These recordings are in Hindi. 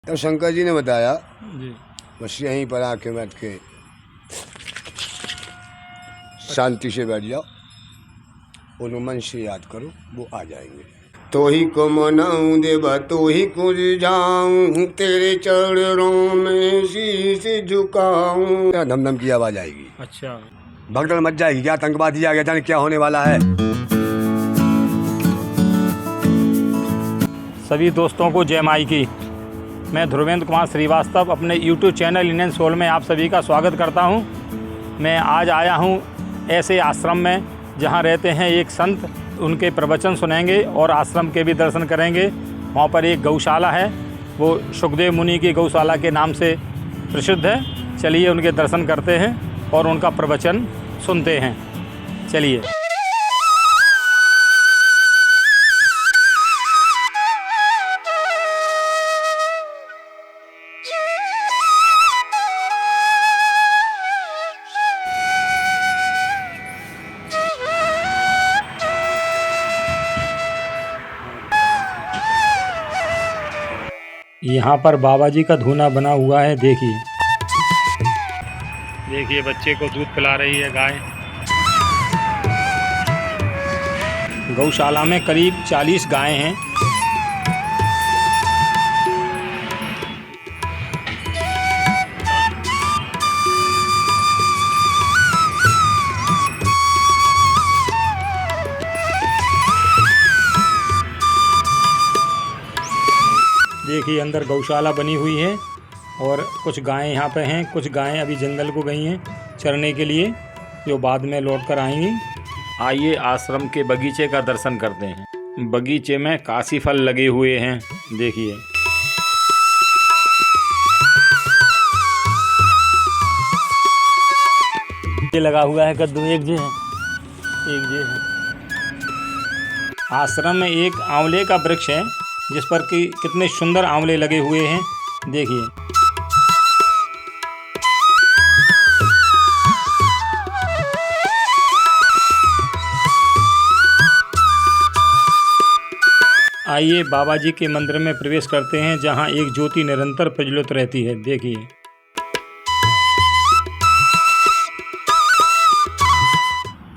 तब शंकर जी ने बताया जी। बस यहीं पर आके बैठ के शांति से बैठ जाओ, उन्हें मन से याद करो, वो आ जाएंगे। तो ही को मनाऊं देवा, तो ही को जाऊं, तेरे चरणों में शीश झुकाऊं। धम धम की आवाज आएगी। अच्छा, भगदड़ मच जाएगी। क्या आतंकवादी आ गया, जाने क्या होने वाला है। सभी दोस्तों को जय माई की। मैं ध्रुवेंद्र कुमार श्रीवास्तव अपने YouTube चैनल इंडियन सोल में आप सभी का स्वागत करता हूं। मैं आज आया हूं ऐसे आश्रम में जहां रहते हैं एक संत। उनके प्रवचन सुनेंगे और आश्रम के भी दर्शन करेंगे। वहां पर एक गौशाला है, वो सुखदेव मुनि की गौशाला के नाम से प्रसिद्ध है। चलिए उनके दर्शन करते हैं और उनका प्रवचन सुनते हैं। चलिए। यहाँ पर बाबा जी का धूना बना हुआ है। देखिए देखिए, बच्चे को दूध पिला रही है गाय। गौशाला में करीब 40 गायें हैं। देखिए अंदर गौशाला बनी हुई है और कुछ गायें यहाँ पे हैं। कुछ गायें अभी जंगल को गई हैं चरने के लिए, जो बाद में लौट कर आएंगी। आइए आश्रम के बगीचे का दर्शन करते हैं। बगीचे में काशी फल लगे हुए हैं। देखिए ये लगा हुआ है कद्दू, एक ये है, एक ये है। आश्रम में एक आंवले का वृक्ष है जिस पर कि कितने सुंदर आंवले लगे हुए हैं। देखिए आइए बाबा जी के मंदिर में प्रवेश करते हैं जहां एक ज्योति निरंतर प्रज्वलित रहती है। देखिए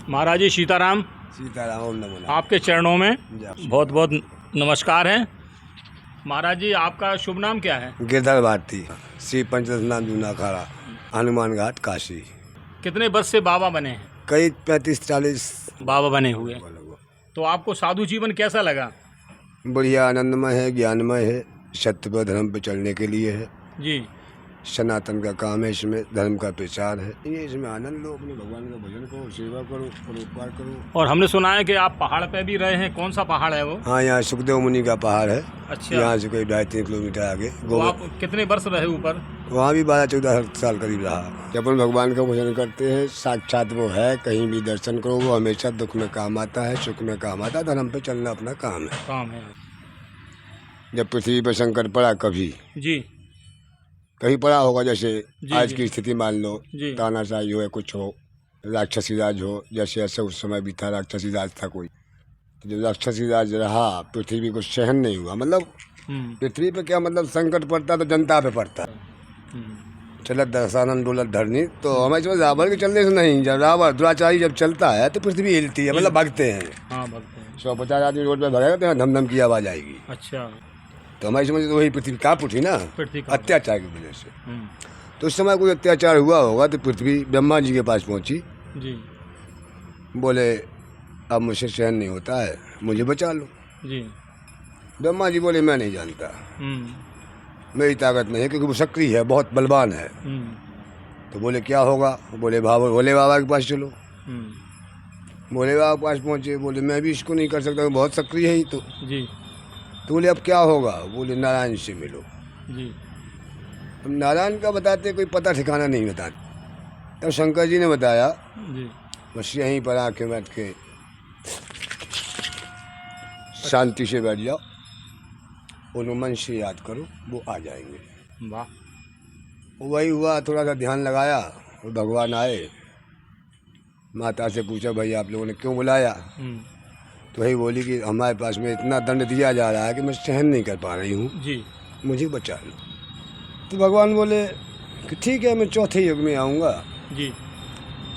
महाराज जी सीताराम। सीताराम, ओम नमो नारायण। आपके चरणों में बहुत बहुत नमस्कार है। महाराज जी आपका शुभ नाम क्या है? गिरधर भारती, श्री पंचरत्न जूना अखाड़ा, हनुमान घाट, काशी। कितने वर्ष से बाबा बने हैं? कई 35-40 बाबा बने हुए। तो आपको साधु जीवन कैसा लगा? बढ़िया, आनंदमय है, ज्ञानमय है, सत्य पर धर्म पर चलने के लिए है जी। सनातन का काम है, इसमें धर्म का प्रचार है। ये इसमें आनंद लो, अपने भगवान का भजन करो, सेवा करो, परोपकार करो। और हमने सुना है कि आप पहाड़ पे भी रहे हैं। कौन सा पहाड़ है वो? हाँ, यहाँ सुखदेव मुनि का पहाड़ है। अच्छा। यहाँ से कोई 2.5-3 किलोमीटर आगे। तो आप कितने वर्ष रहे ऊपर? वहाँ भी 12-14 साल करीब रहा। जब अपन भगवान का भजन करते हैं, साक्षात वो है। कहीं भी दर्शन करो, वो हमेशा दुख में काम आता है, सुख में काम आता है। धर्म पे चलना अपना काम है। जब पृथ्वी पर संकट पड़ा, कभी जी कहीं पड़ा होगा, जैसे आज जी। की स्थिति मान लो, तानाशाही हो या कुछ हो, राक्षसी राज हो, जैसे ऐसे उस समय भी था, राक्षसी राज था कोई। तो जब राक्षसी राज रहा, पृथ्वी को सहन नहीं हुआ। मतलब पृथ्वी पे क्या मतलब, संकट पड़ता तो जनता पे पड़ता। चलत दशानन डोलत धरनी। तो हमें समझ रावण के चलने से नहीं, जब रावण दुराचारी जब चलता है तो पृथ्वी हिलती है, मतलब भागते हैं। 150 आदमी रोड पे भागेगा तो धम धम की आवाज आएगी। अच्छा। तो हमारी समझ तो वही पृथ्वी कांप उठी ना, अत्याचार की वजह से। तो उस समय कोई अत्याचार हुआ होगा तो पृथ्वी ब्रह्मा जी के पास पहुंची जी। बोले अब मुझसे सहन नहीं होता है, मुझे बचा लो जी। ब्रह्मा जी बोले मैं नहीं जानता, मेरी ताकत नहीं है, क्योंकि वो सक्रिय है, बहुत बलवान है। तो बोले क्या होगा? बोले भोले बाबा के पास चलो। भोले बाबा के पास पहुंचे, बोले मैं भी इसको नहीं कर सकता, बहुत सक्रिय है ही। तो जी। तो बोले अब क्या होगा? बोले नारायण से मिलो जी। अब नारायण का बताते कोई पता ठिकाना नहीं बताते। तब शंकर जी ने बताया जी। बस यहीं पर आके बैठ के शांति से बैठ जाओ, उन्हें मन से याद करो, वो आ जाएंगे। वाह। वही हुआ, थोड़ा सा ध्यान लगाया और भगवान आए। माता से पूछा भाई आप लोगों ने क्यों बुलाया? तो वही बोली कि हमारे पास में इतना दंड दिया जा रहा है कि मैं सहन नहीं कर पा रही हूँ, जी, मुझे बचा लो। तो भगवान बोले कि ठीक है, मैं चौथे युग में आऊँगा जी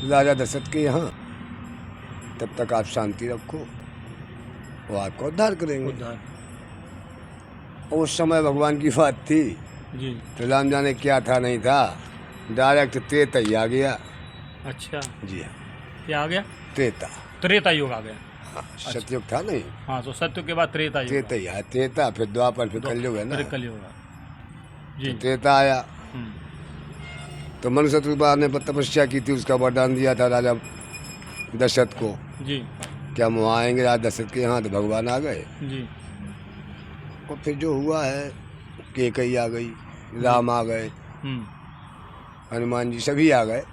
राजा दशरथ के यहाँ, तब तक आप शांति रखो, वो आपका उद्धार करेंगे। उद्धार। और उस समय भगवान की बात थी, जी तो राम जाने क्या था नहीं था, डायरेक्ट त्रेता ही आ गया। अच्छा, जी हाँ, क्या आ गया? त्रेता। त्रेता युग आ गया। हाँ, सतयुग था नहीं, हाँ, तो सत्य के बाद त्रेता युग। त्रेता ही आया। त्रेता, फिर द्वापर, फिर कलयुग है ना। फिर कलयुग आ। जी। तो त्रेता आया, हम्म, तो मनुष्य ने तपस्या की थी, उसका वरदान दिया था राजा दशरथ को, जी क्या हम वहाँ आएंगे राजा दशरथ के यहाँ, तो भगवान आ गए। जी और फिर जो हुआ है, कैकेयी आ गई, राम आ गए, हम्म, हनुमान जी सभी आ गए।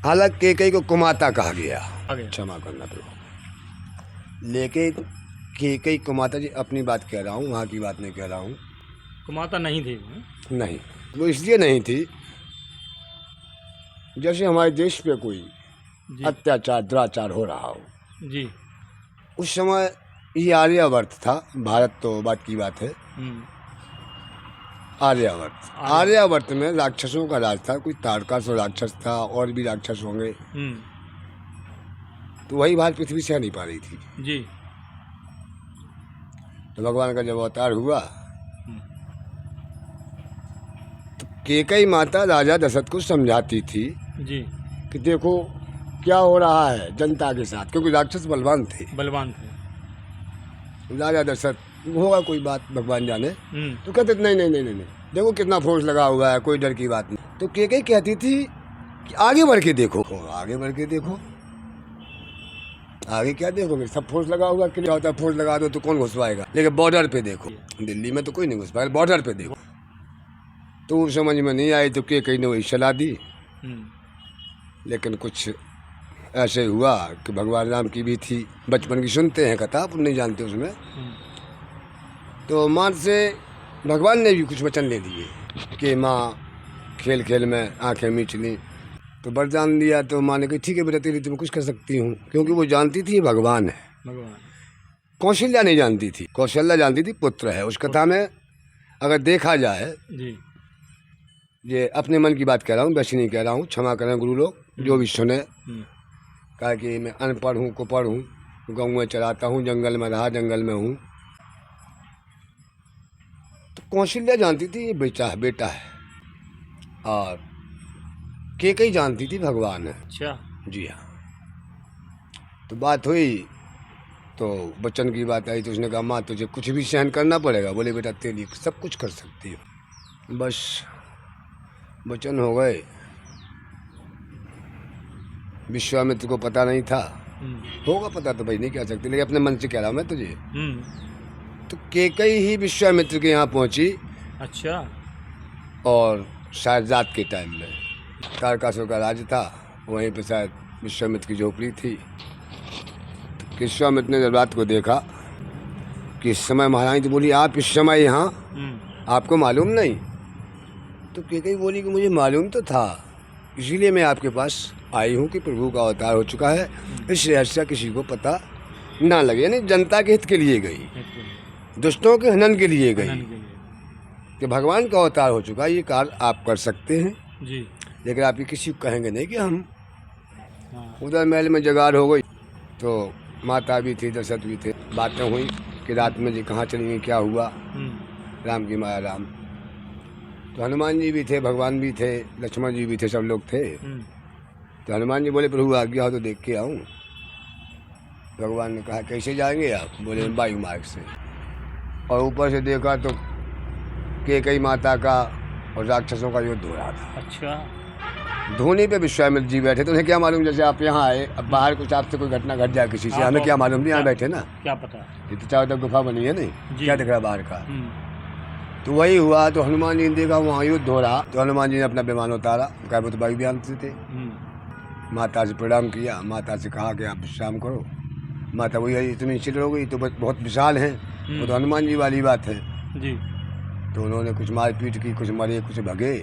हालांकि कैकेयी को कुमाता कहा गया, आ गया। क्षमा करना प्रभु, लेकिन कैकेयी कुमाता जी अपनी बात कह रहा हूँ, वहाँ की बात नहीं कह रहा हूँ। कुमाता नहीं थी। नहीं, वो इसलिए नहीं थी, जैसे हमारे देश पे कोई जी अत्याचार दुराचार हो रहा हो, जी। उस समय ये आर्यावर्त था, भारत तो बात की बात है, हम्म, आर्यावर्त में राक्षसों का राज था, कोई तारकासुर राक्षस था, और भी राक्षस होंगे, हम्म, तो वही भारत पृथ्वी से आ नहीं पा रही थी। जी तो भगवान का जब अवतार हुआ, हम्म, तो कैकेयी माता राजा दशरथ को समझाती थी जी। कि देखो क्या हो रहा है जनता के साथ, क्योंकि राक्षस बलवान थे। बलवान थे। राजा दशरथ, होगा कोई बात भगवान जाने, हम्म, तो कहते नहीं नहीं नहीं नहीं नहीं, देखो कितना फोर्स लगा हुआ है, कोई डर की बात नहीं। तो कैकेयी कहती थी कि आगे बढ़ के देखो, आगे बढ़ के देखो, आगे क्या देखोगे, सब फोर्स लगा हुआ, क्या होता है फोर्स लगा दो तो कौन घुसवाएगा, लेकिन बॉर्डर पे देखो, दिल्ली में तो कोई नहीं घुस पाएगा, बॉर्डर पे देखो। तो वो समझ में नहीं आई, तो कैकेयी ने वही सलाह दी। हम्म, लेकिन कुछ ऐसे हुआ कि भगवान राम की भी थी, बचपन की सुनते हैं कथा, आप नहीं जानते उसमें, तो माँ से भगवान ने भी कुछ वचन ले लिए कि माँ खेल खेल में आंखें मीच ली, तो वरदान दिया। तो माँ ने कही ठीक है बेटा, तेरी तुम कुछ कर सकती हूँ, क्योंकि वो जानती थी भगवान है। भगवान। कौशल्या नहीं जानती थी, कौशल्या जानती थी पुत्र है। उस कथा में अगर देखा जाए, जी ये अपने मन की बात कह रहा हूँ, वैसे नहीं कह रहा हूँ, क्षमा करें गुरु लोग जो भी सुने, हम्म, कहा कि मैं अनपढ़ हूँ, कुपढ़ हूँ, गाँव में चलाता हूँ, जंगल में रहा, जंगल में हूँ। तो कौशल्या जानती थी ये बेटा है, और कैकेयी जानती थी भगवान है। अच्छा। जी हाँ। तो बात हुई, तो बच्चन की बात आई, तो उसने कहा माँ तुझे कुछ भी सहन करना पड़ेगा। बोले बेटा तेरे लिए सब कुछ कर सकती हो। बस वचन हो गए। विश्वामित्र को पता नहीं था, होगा पता तो भाई नहीं कह सकते, लेकिन अपने मन से कह रहा हूँ मैं तुझे। तो कैकेयी ही विश्वामित्र के यहाँ पहुँची। अच्छा। और शायद रात के टाइम में तारकासुर का राज था, वहीं पे शायद विश्वामित्र की झोपड़ी थी। तो विश्वामित्र ने जब रात को देखा कि इस समय महारानी, तो बोली आप इस समय यहाँ, आपको मालूम नहीं? तो कैकेयी बोली कि मुझे मालूम तो था, इसीलिए मैं आपके पास आई हूँ कि प्रभु का अवतार हो चुका है, इस रहस्य किसी को पता ना लगे। यानी जनता के हित के लिए गई, दुष्टों के हनन के लिए गई, कि भगवान का अवतार हो चुका है, ये कार्य आप कर सकते हैं जी। लेकिन आप ये किसी को कहेंगे नहीं कि हम। उधर महल में जगार हो गई, तो माता भी थी, दशरथ भी थे। बातें हुई कि रात में जी कहाँ चलेंगे, क्या हुआ, राम की माया राम। तो हनुमान जी भी थे, भगवान भी थे, लक्ष्मण जी भी थे, सब लोग थे। तो हनुमान जी बोले प्रभु आज्ञा हो तो देख के आऊँ। भगवान ने कहा कैसे जाएंगे आप? बोले वायु मार्ग से। और ऊपर से देखा तो कैकेयी माता का और राक्षसों का युद्ध हो रहा था। अच्छा। धोनी पे विश्वामित्र जी बैठे, तो उन्हें क्या मालूम, जैसे आप यहाँ आए, अब बाहर कुछ आपसे कोई घटना घट जाए किसी से, हमें क्या मालूम, नहीं यहाँ बैठे ना, क्या पता, ये तो चारों तरफ गुफा बनी है, नहीं क्या दिख रहा बाहर का। तो वही हुआ। तो हनुमान जी ने देखा वहाँ युद्ध हो रहा, तो हनुमान जी ने अपना विमान उतारा, कहा वो तो वायु विमान से थे। माता से प्रणाम किया, माता से कहा कि आप विश्राम करो। माता वही है, इतनी चिल हो गई, तो बहुत विशाल हैं, वो तो हनुमान जी वाली बात है जी। तो उन्होंने कुछ मारपीट की, कुछ मरे, कुछ भगे,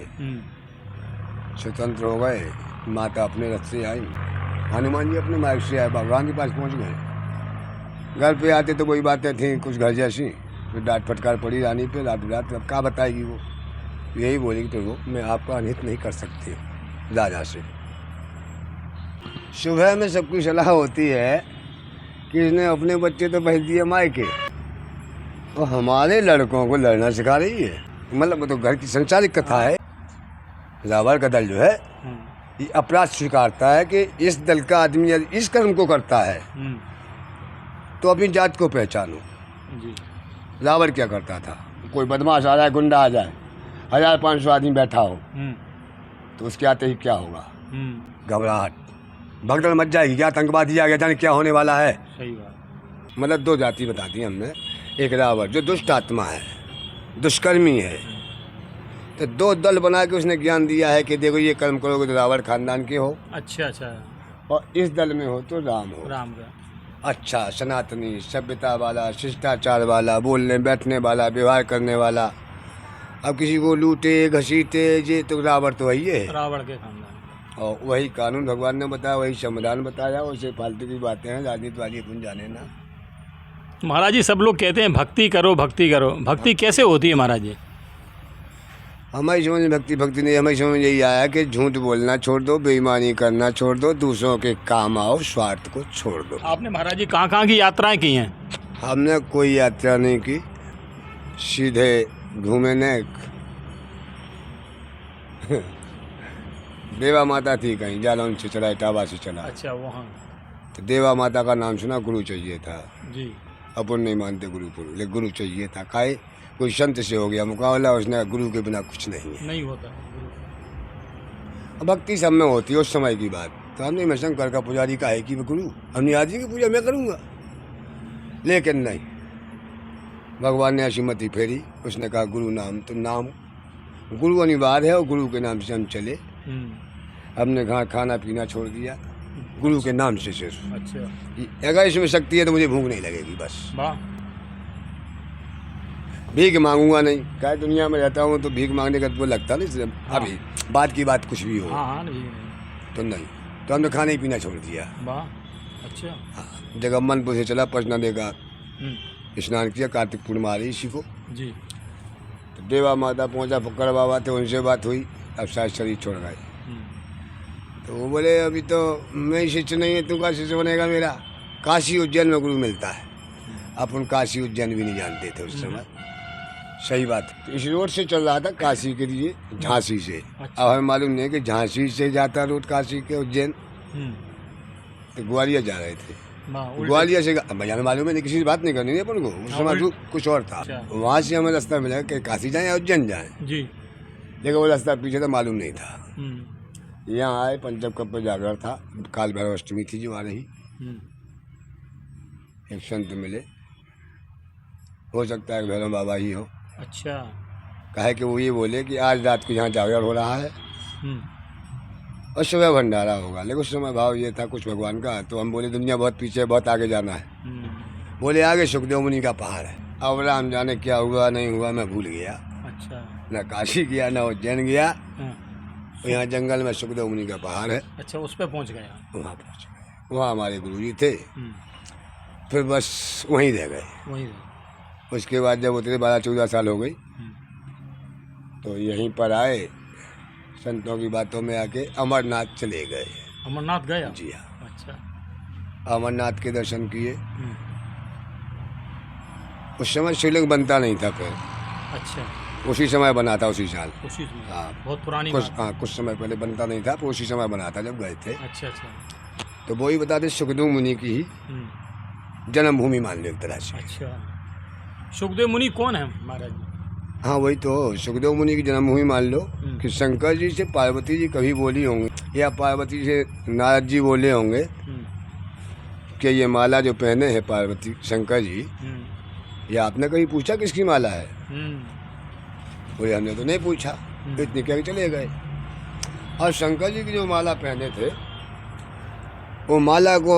स्वतंत्र हो गए। माता अपने रथ से आई, हनुमान जी अपने मार्ग से आए, भगवान के पास पहुंच गए। घर पे आते तो वही बातें थी कुछ घर जैसी, फिर डांट फटकार पड़ी रानी पे, रात रात अब क्या बताएगी वो। यही बोली कि प्रभु मैं आपका अनहित नहीं कर सकती हूँ राजा से। सुबह में सबकी सलाह होती है कि इसने अपने बच्चे तो भेज दिए मायके और हमारे लड़कों को लड़ना सिखा रही है। मतलब वो तो घर की संचालित कथा है। रावण का दल जो है ये अपराध स्वीकारता है कि इस दल का आदमी यदि इस कर्म को करता है तो अपनी जात को पहचानो। रावण क्या करता था, कोई बदमाश आ जाए, गुंडा आ जाए, 1500 आदमी बैठा हो तो उसके आते ही क्या होगा, घबराहट, भगदड़ मच जाएगी, क्या आतंकवादी आ गया, जाने क्या होने वाला है। सही बात। मतलब दो जाति बता दी हमने। एक रावण जो दुष्ट आत्मा है, दुष्कर्मी है, तो दो दल बना के उसने ज्ञान दिया है कि देखो ये कर्म करोगे तो रावण खानदान के हो, अच्छा अच्छा, और इस दल में हो तो राम हो। राम का अच्छा, सनातनी, सभ्यता वाला, शिष्टाचार वाला, बोलने बैठने वाला, व्यवहार करने वाला। अब किसी को लूटे घसीटे ये तो रावण तो वही है, रावण के खानदान। और वही कानून भगवान ने बताया, वही संविधान बताया। वैसे फालतू की बातें हैं राजनीति वाली, अपन जाने ना। महाराज जी सब लोग कहते हैं भक्ति करो भक्ति करो, भक्ति कैसे होती है महाराज जी? हमारी समझ में भक्ति नहीं, हमारी समझ में यही आया कि झूठ बोलना छोड़ दो, बेईमानी करना छोड़ दो, दूसरों के काम आओ, स्वार्थ को छोड़ दो। आपने महाराज जी कहाँ कहाँ की यात्राएं की हैं? हमने कोई यात्रा नहीं की, सीधे घूमे ने। देवा माता थी कहीं, जालौन से चला, इटावा से चला। अच्छा, वहाँ तो देवा माता का नाम सुना, गुरु चाहिए था जी। अपन नहीं मानते गुरु को, लेकिन गुरु चाहिए था। काहे, कोई संत से हो गया मुकाबला, उसने गुरु के बिना कुछ नहीं है, नहीं होता। भक्ति सब में होती है उस समय की बात। तो हमने मैं शंकर का पुजारी का है कि मैं गुरु, हमने आदि की पूजा मैं करूँगा, लेकिन नहीं, भगवान ने ऐसी मति फेरी। उसने कहा गुरु नाम तो नाम, गुरु अनिवार्य है और गुरु के नाम से हम चले। हमने खाना पीना छोड़ दिया गुरु के नाम से सिर्फ। अच्छा, अगर इसमें शक्ति है तो मुझे भूख नहीं लगेगी बस। वाह। भीख मांगूंगा नहीं, क्या दुनिया में रहता हूँ तो भीख मांगने का तो लगता नहीं सिर्फ। हाँ। अभी बात की बात कुछ भी हो नहीं। तो नहीं, तो हमने खाना ही पीना छोड़ दिया। वाह, अच्छा। हाँ, जगम्मनपुर से चला, पचना देगा, स्नान किया, कार्तिक पूर्णिमा आ रही इसी को जी। तो देवा माता पहुँचा, फक्कर बाबा थे, उनसे बात हुई, अब शायद शरीर छोड़ गए। तो वो बोले अभी तो मैं शिष्य नहीं है, तू का शिष्य बनेगा मेरा। काशी उज्जैन में गुरु मिलता है, अपन काशी उज्जैन भी नहीं जानते थे उस समय। सही बात। तो इस रोड से चल रहा था काशी के लिए, झांसी से। अब हमें मालूम नहीं कि झांसी से जाता रोड काशी के उज्जैन, तो ग्वालियर जा रहे थे। ग्वालियर से भैया हमें मालूम है नहीं, किसी से बात नहीं करनी है अपन को, उस समय कुछ और था। वहाँ से हमें रास्ता मिला कि काशी जाएं या उज्जैन जाएं जी, लेकिन वो रास्ता पीछे था, मालूम नहीं था। यहाँ आए, पंचम कप पर जागरण था, काल भैरव अष्टमी थी जो आ रही। एक संत मिले, हो सकता है भैरव बाबा ही हो। अच्छा। कहे कि वो ये बोले कि आज रात को यहाँ जागरण हो रहा है और सुबह भंडारा होगा। लेकिन उस समय भाव ये था कुछ भगवान का। तो हम बोले दुनिया बहुत पीछे, बहुत आगे जाना है। बोले आगे सुखदेव मुनि का पहाड़ है। अब राम जाने क्या हुआ नहीं हुआ, मैं भूल गया। अच्छा। न काशी गया न उज्जैन गया, यहाँ जंगल में सुखदेव मुनि का पहाड़ है। अच्छा, उस पर पहुँच गया। वहाँ पहुँच गए, वहाँ हमारे गुरुजी थे। फिर बस वहीं रह गए। उसके बाद जब उतरे 12-14 साल हो गई तो यहीं पर आए, संतों की बातों में आके अमरनाथ चले गए। अमरनाथ गया? जी हाँ। अच्छा। अमरनाथ के दर्शन किए। उस समय शिवलिंग बनता नहीं था फिर। अच्छा। उसी समय बना था, उसी साल। उसी समय? हाँ, बहुत पुरानी कुछ समय पहले बनता नहीं था, पर उसी समय बना था जब गए थे। अच्छा अच्छा। तो वही बताते सुखदेव मुनि की ही जन्मभूमि मान लो एक तरह से। अच्छा, सुखदेव मुनि कौन है महाराज जी? हाँ वही तो, सुखदेव मुनि की जन्मभूमि मान लो कि शंकर जी से पार्वती जी कभी बोली होंगी, या पार्वती से नारद जी बोले होंगे कि ये माला जो पहने हैं पार्वती शंकर जी, ये आपने कहीं पूछा किसकी माला है? बोले हमने तो नहीं पूछा, इतने कह के चले गए। और शंकर जी की जो माला पहने थे, वो माला को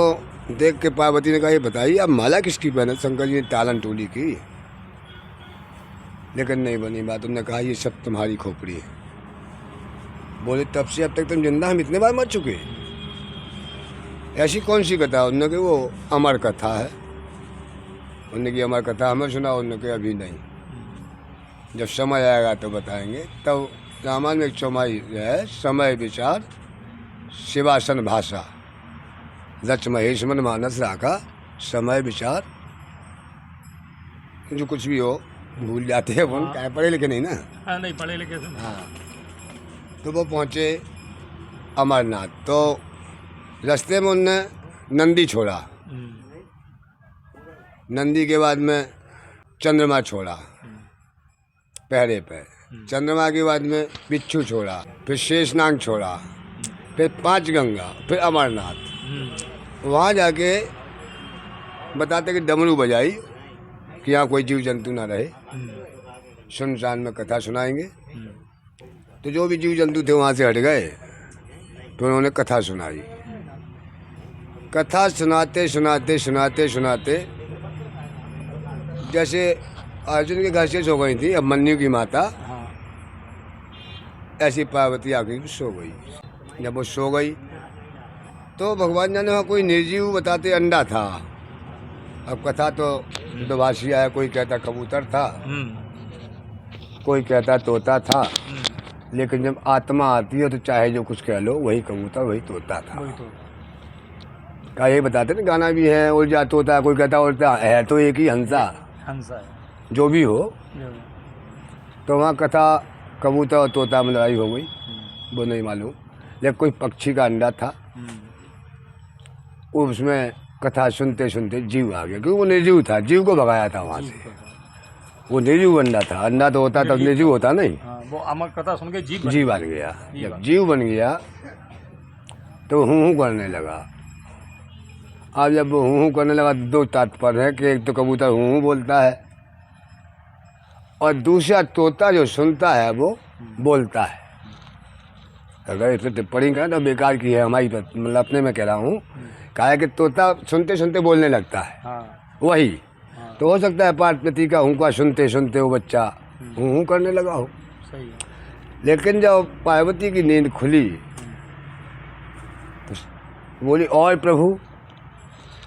देख के पार्वती ने कहा ये बताइए आप माला किसकी पहने? शंकर जी ने टालन टोली की, लेकिन नहीं बनी बात। उन्होंने कहा ये सब तुम्हारी खोपड़ी है। बोले तब से अब तक तुम जिंदा, हम इतने बार मर चुके। ऐसी कौन सी कथा? उन्होंने कहा वो अमर कथा है। उन्होंने की अमर कथा हमें सुना, उन्होंने कहा अभी नहीं। जब समय आएगा तो बताएंगे। तब रामायण में एक चौमाई है, समय विचार शिवासन भाषा, लक्ष्य महेश मन मानस राखा, समय विचार, जो कुछ भी हो भूल जाते हैं वो, क्या पढ़े लिखे नहीं ना। हाँ, नहीं पढ़े लिखे से। हाँ, तो वो पहुँचे अमरनाथ। तो रास्ते में उनने नंदी छोड़ा, नंदी के बाद में चंद्रमा छोड़ा पहरे पे, चंद्रमा के बाद में बिच्छू छोड़ा, फिर शेषनाग छोड़ा, फिर 5 गंगा, फिर अमरनाथ। वहाँ जाके बताते कि डमरू बजाई कि यहाँ कोई जीव जंतु ना रहे, सुनसान में कथा सुनाएंगे। तो जो भी जीव जंतु थे वहाँ से हट गए, तो उन्होंने कथा सुनाई। कथा सुनाते सुनाते सुनाते सुनाते जैसे अर्जुन के घर से सो गई थी अभिमन्यु की माता, ऐसी पार्वती आखिर सो गई। जब वो सो गई तो भगवान जाने वहाँ कोई निर्जीव बताते अंडा था। अब कथा तो दुभाषी आया, कोई कहता कबूतर था, कोई कहता तोता था, लेकिन जब आत्मा आती है तो चाहे जो कुछ कह लो, वही कबूतर वही तोता था। क्या ये बताते ना, गाना भी है उल्टा तोता, कोई कहता उल्टा, है तो एक ही हंसा हंसा, जो भी हो। तो वहाँ कथा कबूतर और तोता में लड़ाई हो गई, वो नहीं मालूम, लेकिन कोई पक्षी का अंडा था। उसमें कथा सुनते सुनते जीव आ गया, क्योंकि वो निर्जीव था, जीव को भगाया था वहाँ से। वो निर्जीव अंडा था, अंडा तो होता तब निर्जीव होता नहीं। वो अमर कथा सुन के जीव बन गया। जब जीव बन गया तो हूँ करने लगा। अब जब वो हूँ करने लगा तो 2 तात्पर्य है कि एक तो कबूतर हूँ बोलता है, और दूसरा तोता जो सुनता है वो बोलता है। अगर इसे टिप्पणी करें तो बेकार की है हमारी, मतलब अपने में कह रहा हूँ। कहा है कि तोता सुनते सुनते बोलने लगता है, वही। तो हो सकता है पार्वती का हूँ का सुनते सुनते वो बच्चा हूँ करने लगा हो। सही है। लेकिन जब पार्वती की नींद खुली तो बोली और प्रभु,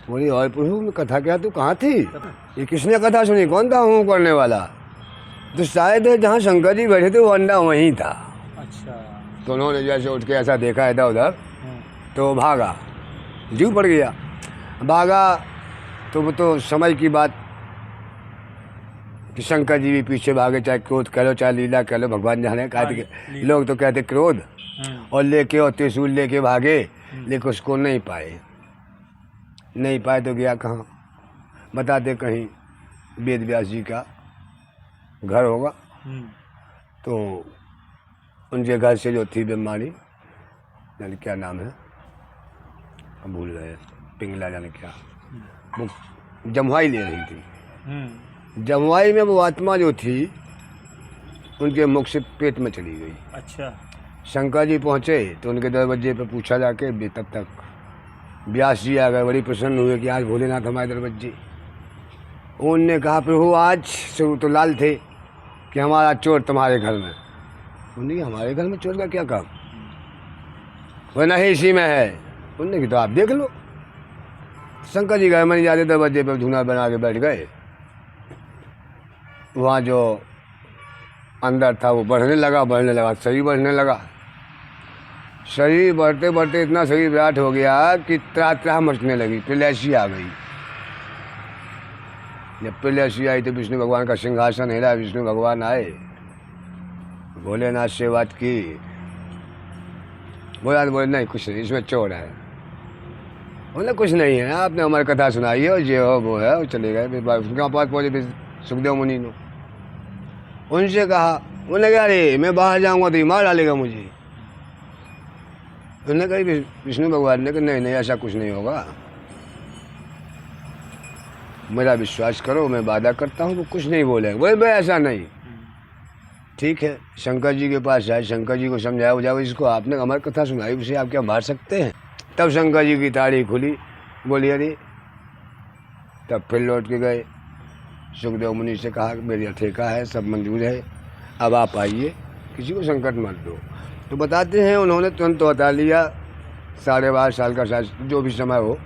बोली और प्रभु में कथा क्या, तू कहाँ थी? ये किसने कथा सुनी, कौन था हूँ करने वाला? तो शायद जहाँ शंकर जी बैठे थे वो अंडा वहीं था। अच्छा। तो उन्होंने जैसे उठ के ऐसा देखा इधर उधर, तो भागा, जीव पड़ गया, भागा। तो वो तो समय की बात कि शंकर जी भी पीछे भागे, चाहे क्रोध कह लो चाहे लीला कह लो, भगवान जाने। कहते लोग तो कहते क्रोध, और लेके और त्रिशूल लेके भागे, लेकिन उसको नहीं पाए। नहीं पाए तो गया कहाँ, बताते कहीं वेद व्यास जी का घर होगा। तो उनके घर से जो थी बीमारी, जाने क्या नाम है, हम भूल रहे, पिंगला जाने क्या, वो जमवाई ले रही थी। जमवाई में वो आत्मा जो थी उनके मुख से पेट में चली गई। अच्छा। शंकर जी पहुँचे तो उनके दरवाजे पे पूछा जाके, तब तक व्यास जी आ गए, बड़ी प्रसन्न हुए कि आज भोलेनाथ हमारे दरवाजे। उनने कहा प्रभु आज से तो लाल थे कि हमारा चोर तुम्हारे घर में। उन्होंने हमारे घर में चोर का क्या काम, वह नहीं इसी में है। उन्होंने कहा तो आप देख लो। शंकर जी गए, मैंने जाते दरवाजे पर धुना बना के बैठ गए। वहाँ जो अंदर था वो बढ़ने लगा, शरीर बढ़ने लगा। शरीर बढ़ते बढ़ते इतना शरीर विराट हो गया कि त्राह मचने लगी, पिलैसी आ गई। जब पिलैसी आई तो विष्णु भगवान का सिंहासन हिला। विष्णु भगवान आए, भोलेनाथ से बात की। बोले नहीं कुछ नहीं, इसमें चोर है। बोले कुछ नहीं है, आपने हमारी कथा सुनाई है और ये हो वो है, वो चले गए। उनके पास पहुँचे सुखदेव मुनि ने, उनसे कहा, उन्होंने कहा अरे मैं बाहर जाऊँगा तो ये मार डालेगा मुझे। उन्होंने कहा विष्णु भगवान ने कहा नहीं नहीं ऐसा कुछ नहीं होगा, मेरा विश्वास करो, मैं वादा करता हूँ वो कुछ नहीं बोलेंगे। बोले भाई ऐसा नहीं। ठीक है, शंकर जी के पास जाए, शंकर जी को समझाया हो जाओ, इसको आपने हमारी कथा सुनाई, उसे आप क्या मार सकते हैं? तब शंकर जी की ताड़ी खुली, बोली अरे। तब फिर लौट के गए, सुखदेव मुनि से कहा मेरी ठेका है, सब मंजूर है, अब आप आइए, किसी को संकट मत दो। तो बताते हैं उन्होंने तुरंत तो हटा लिया, 12.5 साल का शायद जो भी समय हो,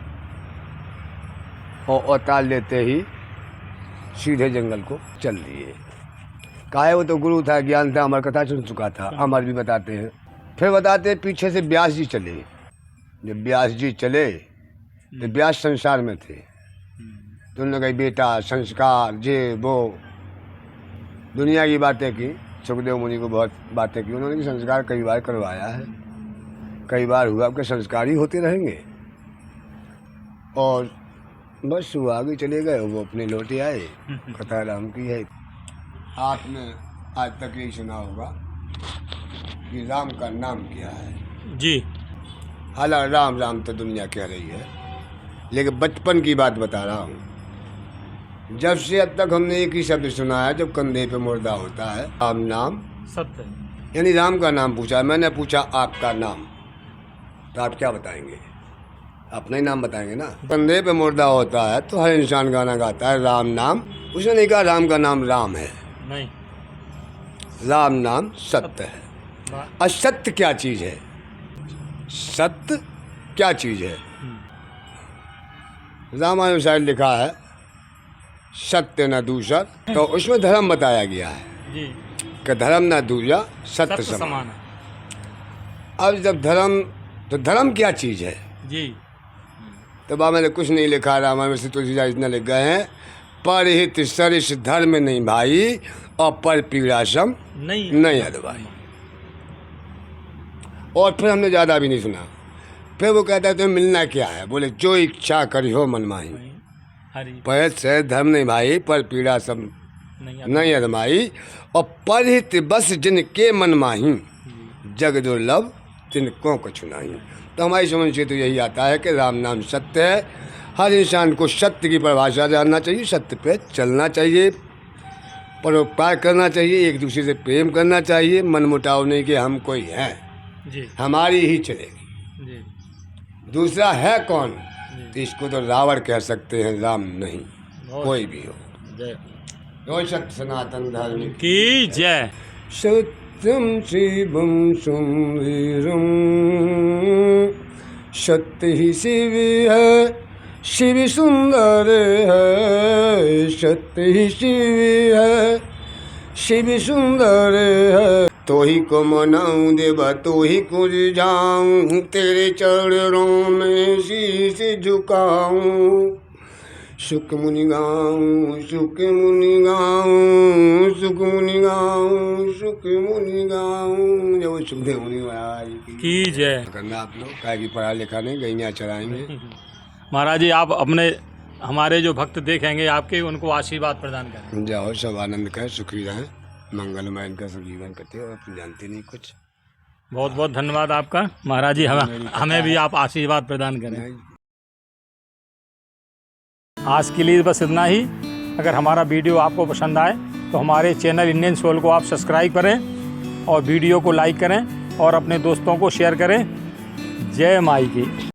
और अवतार लेते ही सीधे जंगल को चल दिए। काहे वो तो गुरु था, ज्ञान था, अमर कथा सुन चुका था, अमर भी बताते हैं। फिर बताते हैं पीछे से व्यास जी चले। जब व्यास जी चले तो व्यास संसार में थे, तो उन्होंने कही बेटा संस्कार जे वो दुनिया की बातें की, सुखदेव मुनि को बहुत बातें की उन्होंने कि संस्कार कई बार करवाया है, कई बार हुआ, आपके संस्कार ही होते रहेंगे। और बस वो आगे चले गए, वो अपने लौटे आए। कथा राम की है। आपने आज तक यही सुना होगा कि राम का नाम क्या है जी। हालांकि राम राम तो दुनिया कह रही है, लेकिन बचपन की बात बता रहा हूँ। जब से अब तक हमने एक ही शब्द सुना है, जब कंधे पे मुर्दा होता है, राम नाम सत्य, यानी राम का नाम पूछा। मैंने पूछा आपका नाम, तो आप क्या बताएंगे? अपना ही नाम बताएंगे ना। कंधे पे मुर्दा होता है तो हर इंसान गाना गाता है राम नाम। उसने नहीं कहा राम का नाम राम है, नहीं, राम नाम सत्य है। असत्य क्या चीज़ है? सत्य क्या चीज़ है? रामायण साइड लिखा है सत्य न दूसर, तो उसमें धर्म बताया गया है जी कि धर्म न दूजा सत्य समान। अब जब धर्म, तो धर्म क्या चीज़ है जी। तो बा मैंने कुछ नहीं लिखा, रामायण में से तुलसीदास इतना लिख गए हैं, परहित सरिस धर्म नहीं भाई और पर पीड़ा सम नहीं अदवाई। और फिर हमने ज़्यादा भी नहीं सुना। फिर वो कहता है तुम्हें मिलना क्या है? बोले जो इच्छा करी हो मन माही, पर से धर्म नहीं भाई पर पीड़ा सब नहीं अदमाई। और परहित बस जिनके मन माही, जग दुर्लभ तिनको कछु नहीं। तो हमारी समझ से तो यही आता है कि राम नाम सत्य है। हर इंसान को सत्य की परिभाषा जानना चाहिए, सत्य पे चलना चाहिए, परोपकार करना चाहिए, एक दूसरे से प्रेम करना चाहिए, मनमुटाव नहीं कि हम कोई हैं जी, हमारी ही चलेगी जी। दूसरा है कौन, तो इसको तो रावण कह सकते हैं, राम नहीं। कोई भी हो। जय तो सत्य सनातन धर्म की जय। सत्यम शिवम सुंदरम, सत्य ही शिव है, शिव सुंदर है, सत्य ही शिव है, शिव सुंदर है। तो ही को मनाऊं देवा, तो ही को रिझाऊं, तेरे चरणों में शीश झुकाऊं। सुख मुनि गाऊं, सुख मुनि गाऊं, सुख मुनि गाऊं, सुख मुनि गाऊं। जब सुखदेव मुनि महाराज की जय। करना आप लोग काय की पढ़ा लिखा नहीं, गैया चराएंगे। महाराज जी आप अपने हमारे जो भक्त देखेंगे आपके, उनको आशीर्वाद प्रदान करें। जाओ सब आनंद करें, सुखी रहें, मंगलमय इनका सब जीवन करते हो। आप जानते नहीं कुछ। बहुत बहुत धन्यवाद आपका महाराज जी। हमें भी आप आशीर्वाद प्रदान करें। आज के लिए बस इतना ही। अगर हमारा वीडियो आपको पसंद आए तो हमारे चैनल इंडियन सोल को आप सब्सक्राइब करें और वीडियो को लाइक करें और अपने दोस्तों को शेयर करें। जय माई की।